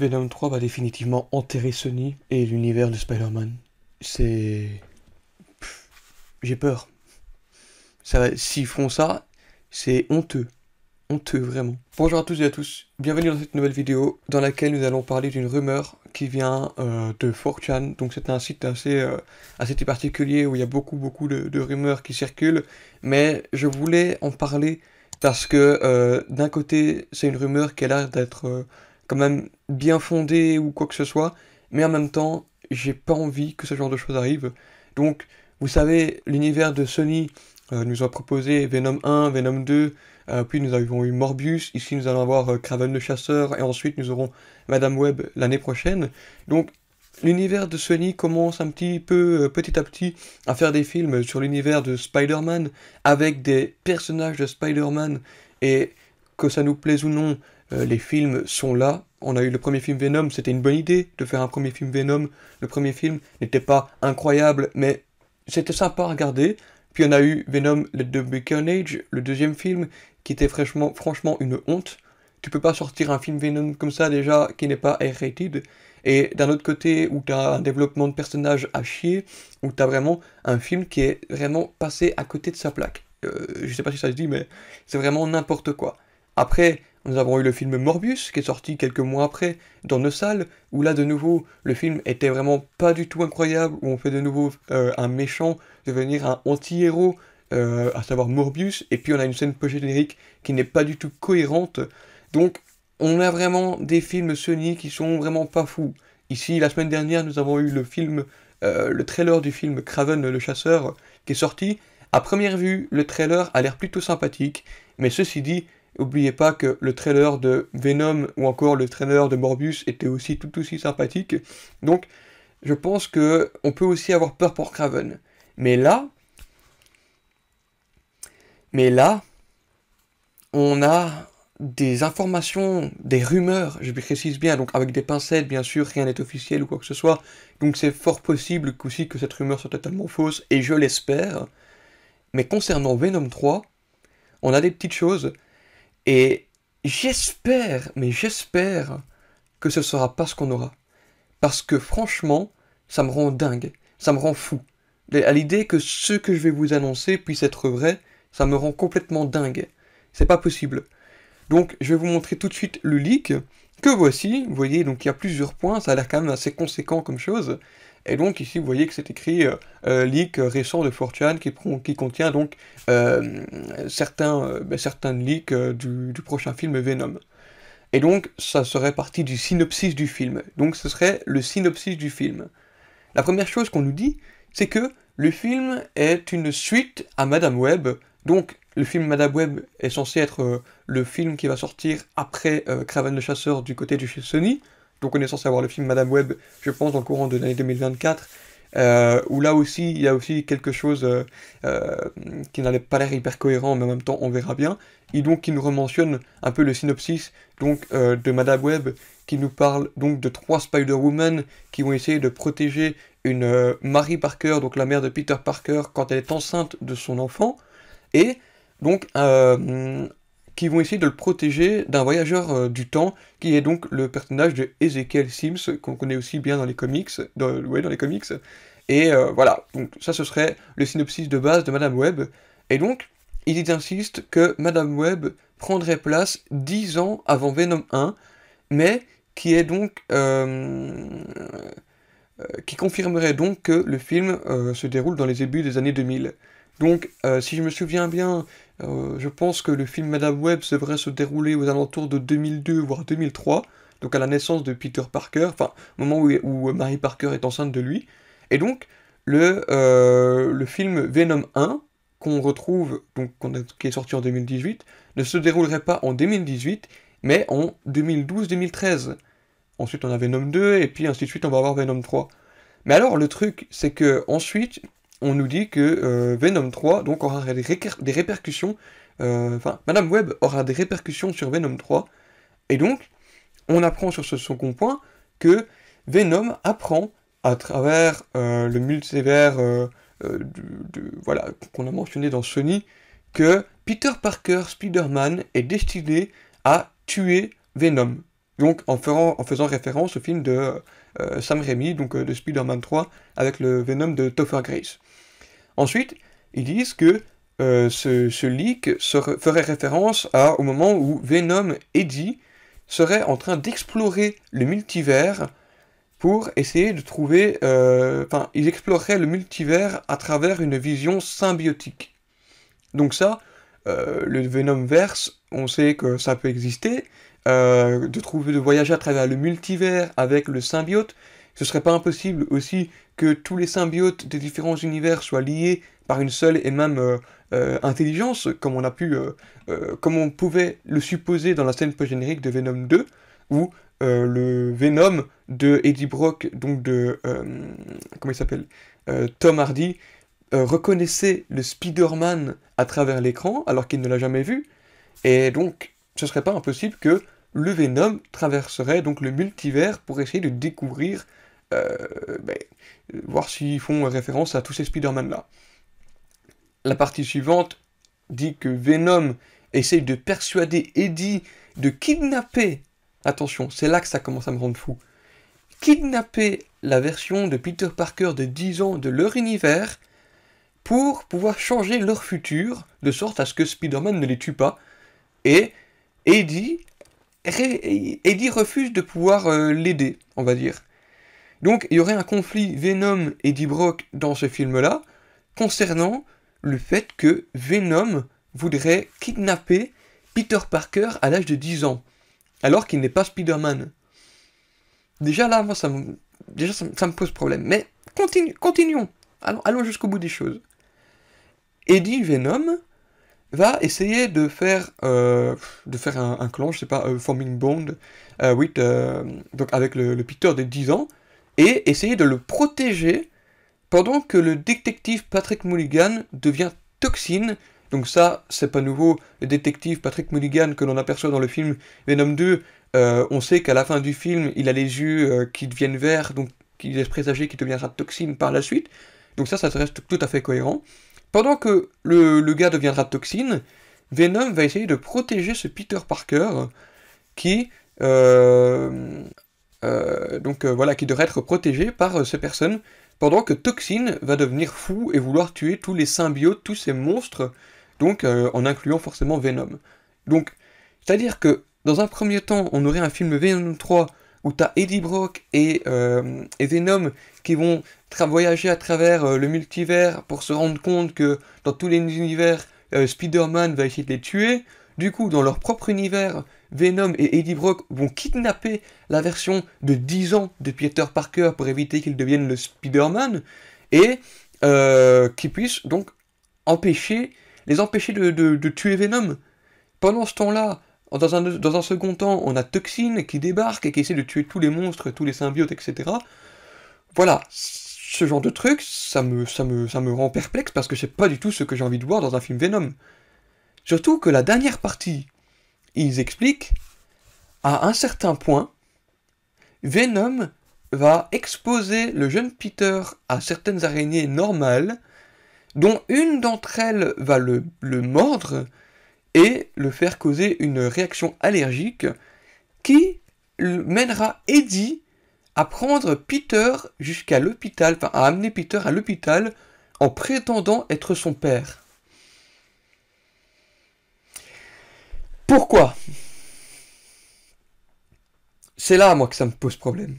Venom 3 va définitivement enterrer Sony et l'univers de Spider-Man. C'est... J'ai peur. S'ils font ça, c'est honteux. Honteux, vraiment. Bonjour à tous et à tous. Bienvenue dans cette nouvelle vidéo dans laquelle nous allons parler d'une rumeur qui vient de 4chan. Donc c'est un site assez particulier où il y a beaucoup de rumeurs qui circulent. Mais je voulais en parler parce que d'un côté, c'est une rumeur qui a l'air d'être quand même bien fondée ou quoi que ce soit. Mais en même temps, j'ai pas envie que ce genre de choses arrive. Donc, vous savez, l'univers de Sony nous a proposé Venom 1, Venom 2, puis nous avons eu Morbius, ici nous allons avoir Kraven le chasseur, et ensuite nous aurons Madame Web l'année prochaine. Donc l'univers de Sony commence un petit peu, petit à petit, à faire des films sur l'univers de Spider-Man, avec des personnages de Spider-Man, et que ça nous plaise ou non, les films sont là. On a eu le premier film Venom, c'était une bonne idée de faire un premier film Venom. Le premier film n'était pas incroyable, mais c'était sympa à regarder. Puis on a eu Venom Let There Be Carnage, le deuxième film, qui était franchement une honte. Tu peux pas sortir un film Venom comme ça déjà qui n'est pas R-rated. Et d'un autre côté, où tu as un développement de personnage à chier, où tu as vraiment un film qui est vraiment passé à côté de sa plaque. Je sais pas si ça se dit, mais c'est vraiment n'importe quoi. Après, nous avons eu le film Morbius, qui est sorti quelques mois après, dans nos salles, où là, de nouveau, le film était vraiment pas du tout incroyable, où on fait de nouveau un méchant devenir un anti-héros, à savoir Morbius, et puis on a une scène post-générique qui n'est pas du tout cohérente. Donc, on a vraiment des films Sony qui sont vraiment pas fous. Ici, la semaine dernière, nous avons eu le trailer du film Kraven le chasseur, qui est sorti. À première vue, le trailer a l'air plutôt sympathique, mais ceci dit, n'oubliez pas que le trailer de Venom ou encore le trailer de Morbius était aussi tout aussi sympathique. Donc, je pense que on peut aussi avoir peur pour Kraven. Mais là, on a des informations, des rumeurs, je précise bien, donc avec des pincettes, bien sûr, rien n'est officiel ou quoi que ce soit. Donc c'est fort possible aussi que cette rumeur soit totalement fausse, et je l'espère. Mais concernant Venom 3, on a des petites choses. Et j'espère, mais j'espère que ce sera pas ce qu'on aura. Parce que franchement, ça me rend dingue, ça me rend fou. À l'idée que ce que je vais vous annoncer puisse être vrai, ça me rend complètement dingue. C'est pas possible. Donc je vais vous montrer tout de suite le leak, que voici, vous voyez, donc il y a plusieurs points, ça a l'air quand même assez conséquent comme chose. Et donc ici vous voyez que c'est écrit leak récent de 4chan qui contient donc certains leaks du prochain film Venom. Et donc ça serait partie du synopsis du film. Donc ce serait le synopsis du film. La première chose qu'on nous dit, c'est que le film est une suite à Madame Web. Donc le film Madame Web est censé être le film qui va sortir après Kraven le chasseur du côté de chez Sony. Donc on est censé avoir le film Madame Web, je pense, dans le courant de l'année 2024, où là aussi, il y a aussi quelque chose qui n'allait pas l'air hyper cohérent, mais en même temps, on verra bien. Et donc, qui nous rementionne un peu le synopsis donc, de Madame Web, qui nous parle donc de 3 Spider-Woman qui vont essayer de protéger une Mary Parker, donc la mère de Peter Parker, quand elle est enceinte de son enfant, et donc qui vont essayer de le protéger d'un voyageur du temps, qui est donc le personnage de Ezekiel Sims, qu'on connaît aussi bien dans les comics, dans les comics. Et voilà, donc ça ce serait le synopsis de base de Madame Web. Et donc, ils insistent que Madame Web prendrait place 10 ans avant Venom 1, mais qui est donc... qui confirmerait donc que le film se déroule dans les débuts des années 2000. Donc, si je me souviens bien, je pense que le film Madame Web devrait se dérouler aux alentours de 2002, voire 2003, donc à la naissance de Peter Parker, enfin, au moment où Mary Parker est enceinte de lui. Et donc, le film Venom 1, qu'on retrouve, donc qui est sorti en 2018, ne se déroulerait pas en 2018, mais en 2012-2013. Ensuite, on a Venom 2, et puis ainsi de suite, on va avoir Venom 3. Mais alors, le truc, c'est que ensuite, on nous dit que Venom 3 donc, aura des répercussions, enfin, Madame Web aura des répercussions sur Venom 3, et donc, on apprend sur ce second point que Venom apprend, à travers le multivers voilà, qu'on a mentionné dans Sony, que Peter Parker Spider-Man est destiné à tuer Venom. Donc en faisant référence au film de Sam Raimi, donc de Spider-Man 3, avec le Venom de Topher Grace. Ensuite, ils disent que ce leak ferait référence au moment où Venom et Eddie seraient en train d'explorer le multivers pour essayer de trouver... Enfin, ils exploreraient le multivers à travers une vision symbiotique. Donc ça, le Venomverse, on sait que ça peut exister. De voyager à travers le multivers avec le symbiote, ce serait pas impossible aussi que tous les symbiotes des différents univers soient liés par une seule et même intelligence, comme on pouvait le supposer dans la scène post-générique de Venom 2, où le Venom de Eddie Brock, donc comment il s'appelle, Tom Hardy, reconnaissait le Spider-Man à travers l'écran, alors qu'il ne l'a jamais vu, et donc ce serait pas impossible que le Venom traverserait donc le multivers pour essayer de découvrir, euh, ben, voir s'ils font référence à tous ces Spider-Man-là. La partie suivante dit que Venom essaye de persuader Eddie de kidnapper, attention, c'est là que ça commence à me rendre fou, kidnapper la version de Peter Parker de 10 ans de leur univers pour pouvoir changer leur futur, de sorte à ce que Spider-Man ne les tue pas, et Eddie refuse de pouvoir l'aider, on va dire. Donc il y aurait un conflit Venom-Eddie Brock dans ce film-là, concernant le fait que Venom voudrait kidnapper Peter Parker à l'âge de 10 ans, alors qu'il n'est pas Spider-Man. Déjà là, moi, ça me pose problème. Mais continuons. Allons jusqu'au bout des choses. Eddie Venom va essayer de faire un clan, je sais pas, forming bond, donc avec le Peter de 10 ans, et essayer de le protéger pendant que le détective Patrick Mulligan devient Toxine. Donc ça, c'est pas nouveau, le détective Patrick Mulligan que l'on aperçoit dans le film Venom 2, on sait qu'à la fin du film, il a les yeux qui deviennent verts, donc il laisse présager qu'il deviendra Toxine par la suite. Donc ça reste tout à fait cohérent. Pendant que le gars deviendra Toxine, Venom va essayer de protéger ce Peter Parker qui, qui devrait être protégé par ces personnes, pendant que Toxine va devenir fou et vouloir tuer tous les symbiotes, tous ces monstres, donc en incluant forcément Venom. Donc, c'est-à-dire que dans un premier temps, on aurait un film Venom 3 où t'as Eddie Brock et Venom qui vont voyager à travers le multivers pour se rendre compte que dans tous les univers, Spider-Man va essayer de les tuer. Du coup, dans leur propre univers, Venom et Eddie Brock vont kidnapper la version de 10 ans de Peter Parker pour éviter qu'il devienne le Spider-Man et qui puissent donc les empêcher de tuer Venom. Pendant ce temps-là, dans un second temps, on a Toxine qui débarque et qui essaie de tuer tous les monstres, tous les symbiotes, etc. Voilà, ce genre de truc, ça me rend perplexe parce que c'est pas du tout ce que j'ai envie de voir dans un film Venom. Surtout que la dernière partie, ils expliquent, à un certain point, Venom va exposer le jeune Peter à certaines araignées normales, dont une d'entre elles va le mordre et le faire causer une réaction allergique qui mènera Eddie à prendre Peter jusqu'à l'hôpital, enfin à amener Peter à l'hôpital en prétendant être son père. Pourquoi ? C'est là, moi, que ça me pose problème.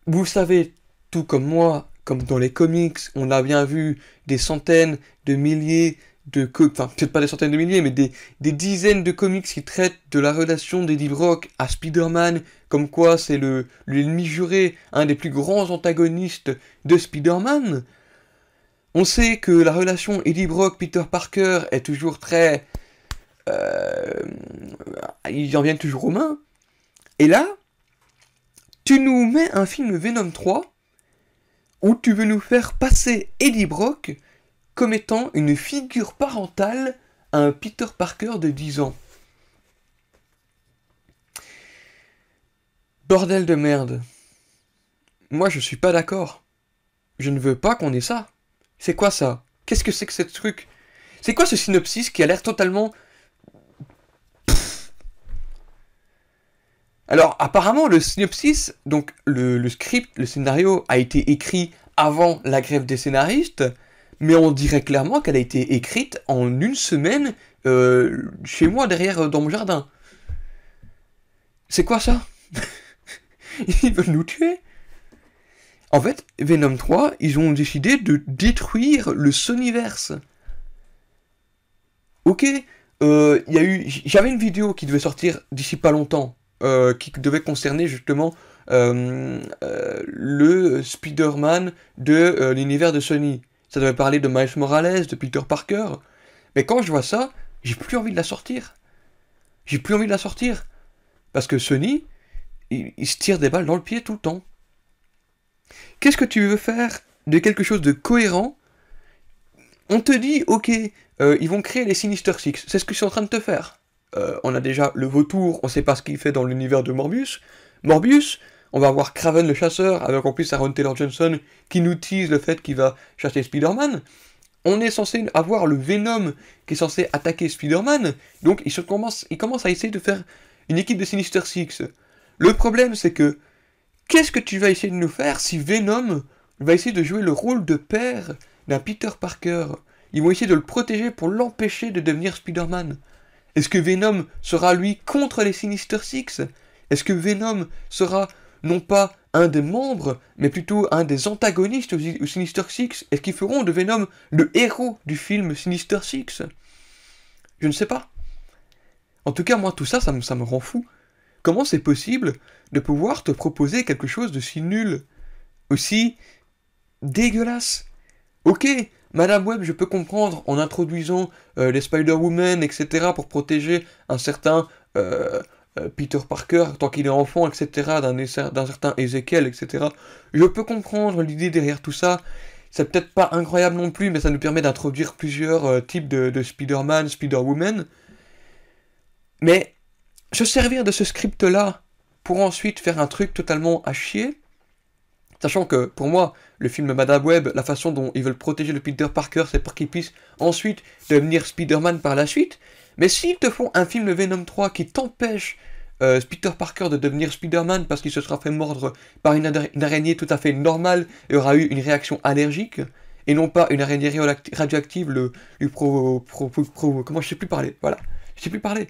Vous savez, tout comme moi, comme dans les comics, on a bien vu des centaines de milliers enfin, peut-être pas des centaines de milliers, mais des dizaines de comics qui traitent de la relation d'Eddie Brock à Spider-Man, comme quoi c'est l'ennemi juré, un des plus grands antagonistes de Spider-Man. On sait que la relation Eddie Brock-Peter Parker est toujours très... ils en viennent toujours aux mains. Et là, tu nous mets un film Venom 3 où tu veux nous faire passer Eddie Brock comme étant une figure parentale à un Peter Parker de 10 ans. Bordel de merde. Moi, je suis pas d'accord. Je ne veux pas qu'on ait ça. C'est quoi ça ? Qu'est-ce que c'est que ce truc ? C'est quoi ce synopsis qui a l'air totalement... Alors, apparemment, le synopsis, donc le script, le scénario a été écrit avant la grève des scénaristes, mais on dirait clairement qu'elle a été écrite en une semaine chez moi, derrière, dans mon jardin. C'est quoi ça? Ils veulent nous tuer? En fait, Venom 3, ils ont décidé de détruire le Sonyverse. Ok, j'avais une vidéo qui devait sortir d'ici pas longtemps, qui devait concerner justement le Spider-Man de l'univers de Sony. Ça devait parler de Miles Morales, de Peter Parker. Mais quand je vois ça, j'ai plus envie de la sortir. J'ai plus envie de la sortir. Parce que Sony, il se tire des balles dans le pied tout le temps. Qu'est-ce que tu veux faire de quelque chose de cohérent? On te dit, ok, ils vont créer les Sinister Six. C'est ce que je suis en train de te faire. On a déjà le vautour, on sait pas ce qu'il fait dans l'univers de Morbius. Morbius, on va avoir Kraven le chasseur, avec en plus Aaron Taylor Johnson qui nous tease le fait qu'il va chasser Spider-Man. On est censé avoir le Venom qui est censé attaquer Spider-Man. Donc il commence à essayer de faire une équipe de Sinister Six. Le problème c'est que, qu'est-ce que tu vas essayer de nous faire si Venom va essayer de jouer le rôle de père d'un Peter Parker? Ils vont essayer de le protéger pour l'empêcher de devenir Spider-Man. Est-ce que Venom sera lui contre les Sinister Six? Est-ce que Venom sera non pas un des membres, mais plutôt un des antagonistes aux Sinister Six? Est-ce qu'ils feront de Venom le héros du film Sinister Six? Je ne sais pas. En tout cas, moi, tout ça, ça me rend fou. Comment c'est possible de pouvoir te proposer quelque chose de si nul, aussi dégueulasse? Ok, Madame Web, je peux comprendre en introduisant les Spider-Woman, etc., pour protéger un certain Peter Parker tant qu'il est enfant, etc., d'un certain Ezekiel, etc. Je peux comprendre l'idée derrière tout ça. C'est peut-être pas incroyable non plus, mais ça nous permet d'introduire plusieurs types de Spider-Man, Spider-Woman. Mais se servir de ce script-là pour ensuite faire un truc totalement à chier, sachant que, pour moi, le film Madame Web, la façon dont ils veulent protéger le Peter Parker, c'est pour qu'il puisse ensuite devenir Spider-Man par la suite. Mais s'ils te font un film Venom 3 qui t'empêche Peter Parker de devenir Spider-Man parce qu'il se sera fait mordre par une araignée tout à fait normale et aura eu une réaction allergique, et non pas une araignée radioactive comment je sais plus parler, voilà, je sais plus parler.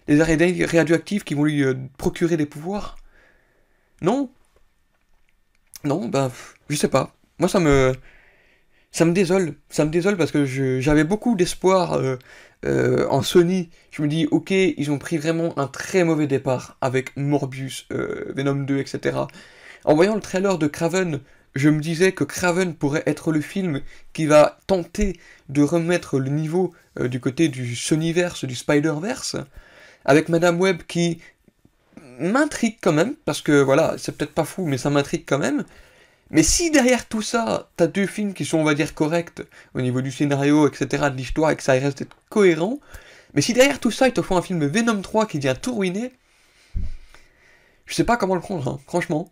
Les araignées radioactives qui vont lui procurer des pouvoirs. Non. Non, ben, je sais pas. Moi, ça me désole. Ça me désole parce que j'avais beaucoup d'espoir en Sony. Je me dis, ok, ils ont pris vraiment un très mauvais départ avec Morbius, Venom 2, etc. En voyant le trailer de Kraven, je me disais que Kraven pourrait être le film qui va tenter de remettre le niveau du côté du Sonyverse, du Spider-Verse, avec Madame Web qui m'intrigue quand même, parce que voilà, c'est peut-être pas fou, mais ça m'intrigue quand même. Mais si derrière tout ça, t'as deux films qui sont, on va dire, corrects au niveau du scénario, etc., de l'histoire, et que ça reste d'être cohérent, mais si derrière tout ça, ils te font un film Venom 3 qui vient tout ruiner, je sais pas comment le prendre, hein, franchement.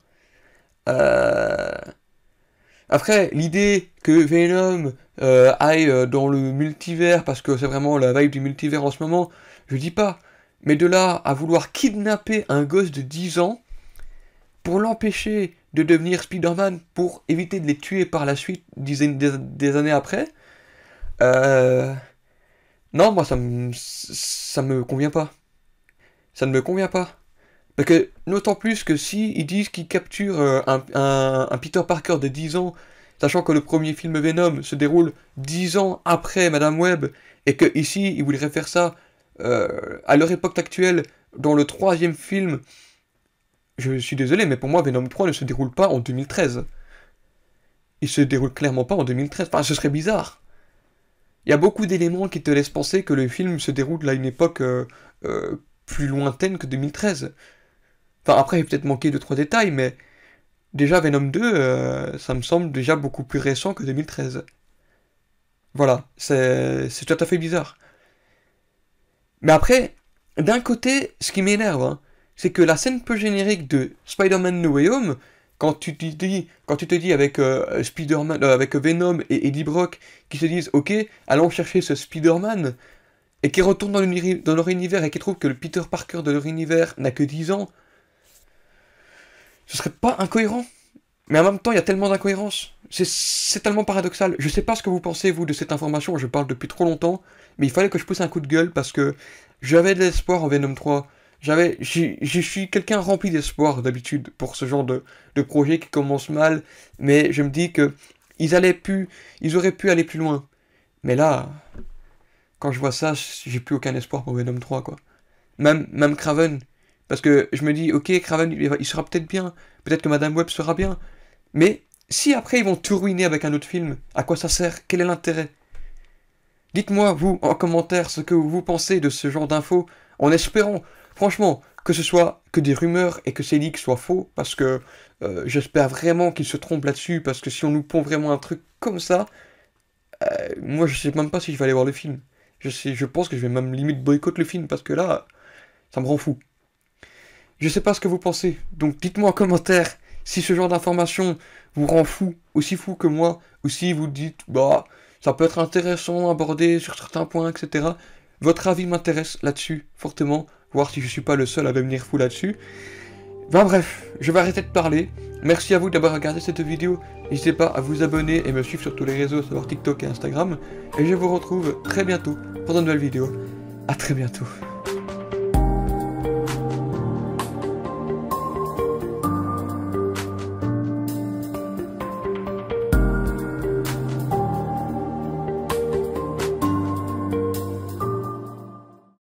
Après, l'idée que Venom aille dans le multivers, parce que c'est vraiment la vibe du multivers en ce moment, je dis pas. Mais de là à vouloir kidnapper un gosse de 10 ans pour l'empêcher de devenir Spider-Man, pour éviter de les tuer par la suite, des années après, non, moi ça me convient pas. Ça ne me convient pas. Parce que, d'autant plus que si ils disent qu'ils capturent un Peter Parker de 10 ans, sachant que le premier film Venom se déroule 10 ans après Madame Web, et que ici ils voudraient faire ça à leur époque actuelle, dans le troisième film, je suis désolé, mais pour moi Venom 3 ne se déroule pas en 2013. Il se déroule clairement pas en 2013, enfin ce serait bizarre. Il y a beaucoup d'éléments qui te laissent penser que le film se déroule à une époque plus lointaine que 2013. Enfin, après, il a peut-être manqué 2-3 détails, mais déjà Venom 2, ça me semble déjà beaucoup plus récent que 2013. Voilà, c'est tout à fait bizarre. Mais après, d'un côté, ce qui m'énerve, hein, c'est que la scène peu-générique de Spider-Man No Way Home, quand tu te dis avec Spider-Man, avec Venom et Eddie Brock, qui se disent, ok, allons chercher ce Spider-Man, et qui retournent dans leur univers et qui trouvent que le Peter Parker de leur univers n'a que 10 ans, ce serait pas incohérent? Mais en même temps, il y a tellement d'incohérences. C'est tellement paradoxal. Je sais pas ce que vous pensez, vous, de cette information. Je parle depuis trop longtemps. Mais il fallait que je pousse un coup de gueule parce que j'avais de l'espoir en Venom 3. Je suis quelqu'un rempli d'espoir d'habitude pour ce genre de projet qui commence mal. Mais je me dis que ils auraient pu aller plus loin. Mais là, quand je vois ça, j'ai plus aucun espoir pour Venom 3, quoi. Même Kraven. Parce que je me dis, ok, Kraven, il sera peut-être bien. Peut-être que Madame Web sera bien. Mais si après ils vont tout ruiner avec un autre film, à quoi ça sert? Quel est l'intérêt? Dites-moi, vous, en commentaire, ce que vous pensez de ce genre d'infos, en espérant, franchement, que ce soit que des rumeurs et que ces leaks soient faux, parce que j'espère vraiment qu'ils se trompent là-dessus, parce que si on nous pond vraiment un truc comme ça, moi je sais même pas si je vais aller voir le film. Je pense que je vais même limite boycotter le film, parce que là, ça me rend fou. Je sais pas ce que vous pensez, donc dites-moi en commentaire si ce genre d'information vous rend fou, aussi fou que moi, ou si vous dites, bah, ça peut être intéressant à aborder sur certains points, etc. Votre avis m'intéresse là-dessus, fortement, voir si je suis pas le seul à devenir fou là-dessus. Ben bref, je vais arrêter de parler. Merci à vous d'avoir regardé cette vidéo. N'hésitez pas à vous abonner et me suivre sur tous les réseaux, à savoir TikTok et Instagram. Et je vous retrouve très bientôt pour de nouvelles vidéos. À très bientôt.